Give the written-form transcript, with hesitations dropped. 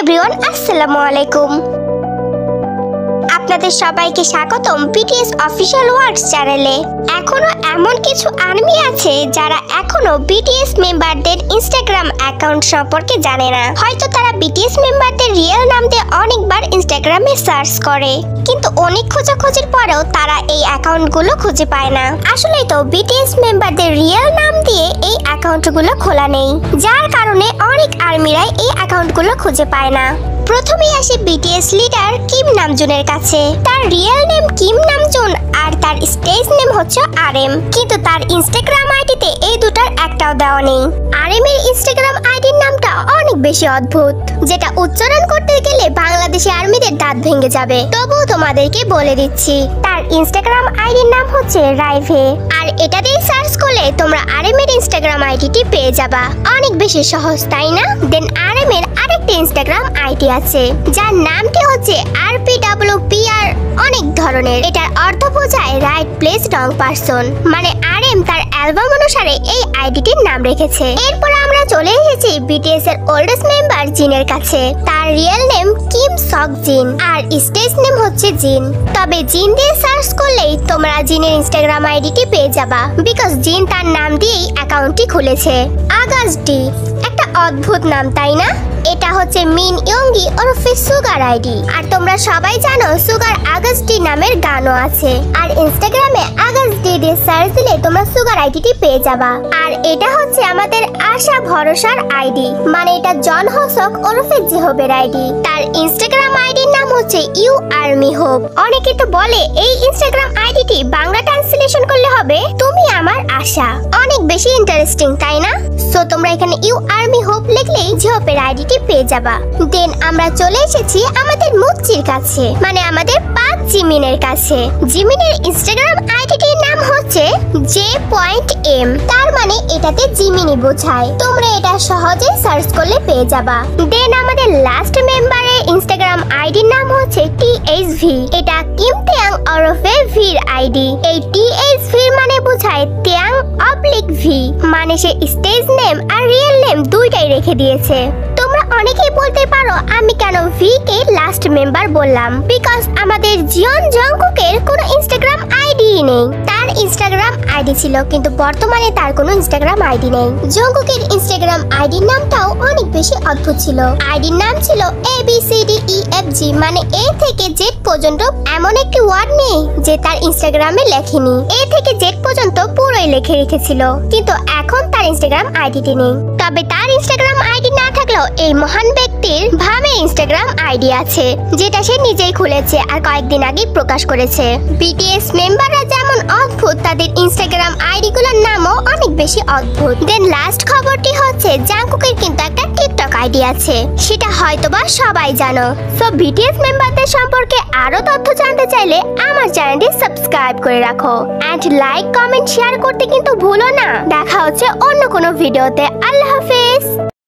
Everyone, আসসালামু আলাইকুম। আপনাদের সবাইকে স্বাগতম বিটিএস অফিশিয়াল ওয়ার্ডস চ্যানেলে। এখনো এমন কিছু আর্মি আছে যারা এখনো বিটিএস মেম্বারদের ইনস্টাগ্রাম অ্যাকাউন্ট সম্পর্কে জানে না। হয়তো তারা বিটিএস মেম্বারদের রিয়েল নাম দিয়ে অনেকবার ইনস্টাগ্রামে সার্চ করে, কিন্তু অনেক খোঁজাখুঁজির পরেও তারা এই অ্যাকাউন্টগুলো খুঁজে পায় না। আসলেই তো বিটিএস মেম্বারদের রিয়েল নাম দিয়ে এই অ্যাকাউন্টগুলো খোলা নেই, যার কারণে অনেক আর্মিরাই এই অ্যাকাউন্টগুলো খুঁজে পায় না। প্রথমেই আসে বিটিএস লিডার কিম নামজুনের কাছে। তার রিয়েল নেম কিম নামজুন আর তার স্টেজ নেম হচ্ছে আরএম, কিন্তু তার ইনস্টাগ্রাম আইডিতে এই দুটার একটাও দেওয়া নেই। আরএম এর ইনস্টাগ্রাম আইডির নামটা অনেক বেশি অদ্ভুত, যেটা উচ্চারণ করতে গেলে বাংলাদেশি আর্মিদের দাঁত ভেঙে যাবে। তবুও তোমাদেরকে বলে দিচ্ছি, তার ইনস্টাগ্রাম আইডির নাম হচ্ছে রাইভে, আর এটা দিয়ে সার্চ করলে তোমরা আরএম এর ইনস্টাগ্রাম আইডিটি পেয়ে যাবা। অনেক বেশি সহজ, তাই না? দেন আরএম এর আরেকটা ইনস্টাগ্রাম আইডি আছে, যার নামটি হচ্ছে RPWPR। অনেক ধরনের, এটার অর্থ বোঝায় রাইট প্লেস রং পারসন, মানে আরএম তার অ্যালবাম অনুসারে এই আইডিটির নাম রেখেছে। এরপর আমরা চলে এসেছি বিটিএস এর ওল্ডেস্ট মেম্বার জিনের কাছে। তার রিয়েল নেম কিম সক জিন আর স্টেজ নেম হচ্ছে জিন। তবে জিন দিয়ে সার্চ করলেই তোমরা জিনের ইনস্টাগ্রাম আইডিটি পেয়ে যাবা, বিকজ জিন তার নাম দিয়েই অ্যাকাউন্টটি খুলেছে। আগাস্ট ডি, একটা অদ্ভুত নাম, তাই না? এটা হচ্ছে মিন ইয়ঙ্গি ওরফে সুগার আইডি, আর তোমরা সবাই জানো সুগার আগস্ট ডি নামের গানও আছে। আর ইনস্টাগ্রামে আগস্ট ডি দিয়ে সার্চ দিলে তোমরা সুগার আইডিটি পেয়ে যাবা। আর এটা হচ্ছে আমাদের আশা ভরসার আইডি, মানে এটা জন হোসক ওরফে জেহবের আইডি। তার ইনস্টাগ্রাম আইডির নাম হচ্ছে ইউ আর্মি হোপ। অনেকে তো বলে এই ইনস্টাগ্রাম আইডিটি বাংলা ট্রান্সলেশন করলে হবে তুমি আমার আশা। অনেক বেশি ইন্টারেস্টিং, তাই না? সো তোমরা এখানে ইউ আর্মি হোপ লিখলেই জেহবের আইডিটি পেয়ে যাবা। দেন আমরা চলে এসেছি আমাদের মুচ্চির কাছে, মানে আমাদের পাঁচ জিমিনের কাছে। জিমিনের ইনস্টাগ্রাম আইডিটির নাম হচ্ছে J.M, তার মানে এটাতে জিমিনি বোঝায়। তোমরা এটা সহজেই সার্চ করলে পেয়ে যাবা। দেন আমাদের লাস্ট মেম্বারের ইনস্টাগ্রাম আইডির নাম হচ্ছে THV। এটা কিম তিয়াং ওরফে ভির আইডি। এই THV মানে বোঝায় তিয়াং অবলিক ভি, মানে সে স্টেজ নেম আর রিয়েল নেম দুইটাই রেখে দিয়েছে। তোমরা অনেকেই বলতে পারো আমি কেন ভি কে লাস্ট মেম্বার বললাম, বিকজ আমাদের জিয়ন জংকুকের কোনো ইনস্টাগ্রাম আইডি নেই। তার ইনস্টাগ্রাম আইডি ছিল, কিন্তু বর্তমানে তার কোনো ইনস্টাগ্রাম আইডি নেই। জংকুকের ইনস্টাগ্রাম আইডির নামটাও অনেক বেশি অদ্ভুত ছিল। আইডির নাম ছিল ABCDEFG, মানে A থেকে Z পর্যন্ত এমন একটি ওয়ার্ড নেই যে তার ইনস্টাগ্রামে লেখেনি। A থেকে Z পর্যন্ত পুরোই লিখে রেখেছিল, কিন্তু এখন তার ইনস্টাগ্রাম আইডিটি নেই। তবে তার ইনস্টাগ্রাম আইডি না থাকলেও এই মহান ব্যক্তির ভাবে ইনস্টাগ্রাম আইডি আছে, যেটা সে নিজেই খুলেছে আর কয়েকদিন আগে প্রকাশ করেছে। বিটিএস মেম্বাররা যেমন অদ্ভুত, তাদের ইনস্টাগ্রাম আইডি গুলোর নামও অনেক বেশি অদ্ভুত। দেন লাস্ট খবরটি হচ্ছে জাংকুকের কিন্তু একটা টিকটক আইডি আছে, সেটা হয়তোবা সবাই জানো। সো বিটিএস মেম্বারদের সম্পর্কে আরো তথ্য জানতে চাইলে আমার চ্যানেলটি সাবস্ক্রাইব করে রাখো, এন্ড লাইক কমেন্ট শেয়ার করতে কিন্তু ভুলো না। দেখা হচ্ছে অন্য কোনো ভিডিওতে। আল্লাহ হাফেজ।